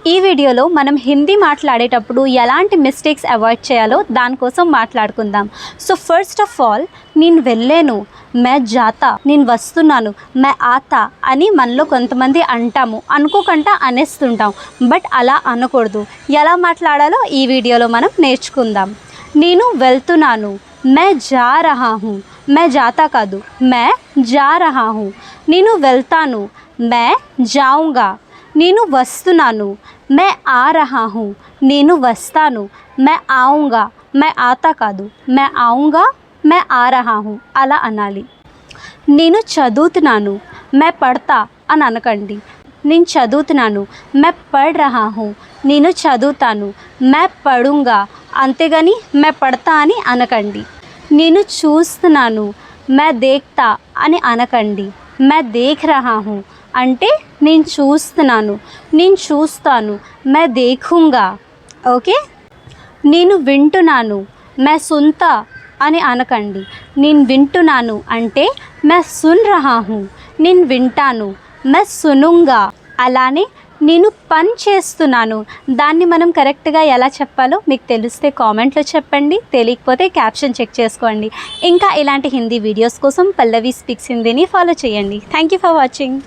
ఈ వీడియోలో మనం హిందీ మాట్లాడేటప్పుడు ఎలాంటి మిస్టేక్స్ అవాయిడ్ చేయాలో దానికోసం మాట్లాడుకుందాం. సో ఫస్ట్ ఆఫ్ ఆల్ నేను వెళ్ళాను, మే జాతా, నేను వస్తున్నాను, మే ఆతా అని మనలో కొంతమంది అంటాము, అనుకోకుండా అనేస్తుంటాం. బట్ అలా అనకూడదు. ఎలా మాట్లాడాలో ఈ వీడియోలో మనం నేర్చుకుందాం. నేను వెళ్తున్నాను, మే జా రహా హూ, మే జాతా కాదు, మే జా రహా హూ. నేను వెళ్తాను, మే జాऊंगा. నేను వస్తున్నాను, మే ఆ రహా హూ, నేను వస్తాను, మే ఆऊंगा. మే ఆతా కాదు, మే ఆऊंगा, మే ఆ రహా హూ అలా అనాలి. నేను చదువుతున్నాను, మే పడతా అని అనకండి. నేను చదువుతున్నాను, మే పढ़ రహా హూ, నేను చదువుతాను, మే పढ़ूंगा. అంతేగాని మే పడతా అని అనకండి. నేను చూస్తున్నాను, మే దేఖ్తా అని అనకండి. మే దేఖ్ రహా హూ అంటే నేను చూస్తున్నాను, నేను చూస్తాను, మే దేఖూంగా. ఓకే. నేను వింటున్నాను, మే సున్తా అని అనకండి. నేను వింటున్నాను అంటే మే సున్ రహా హూ, నేను వింటాను, మే సునూంగా. అలానే నేను పని చేస్తున్నాను, దాన్ని మనం కరెక్ట్గా ఎలా చెప్పాలో మీకు తెలిస్తే కామెంట్లో చెప్పండి, తెలియకపోతే క్యాప్షన్ చెక్ చేసుకోండి. ఇంకా ఇలాంటి హిందీ వీడియోస్ కోసం పల్లవి స్పీక్స్ హిందీని ఫాలో చేయండి. Thank you for watching.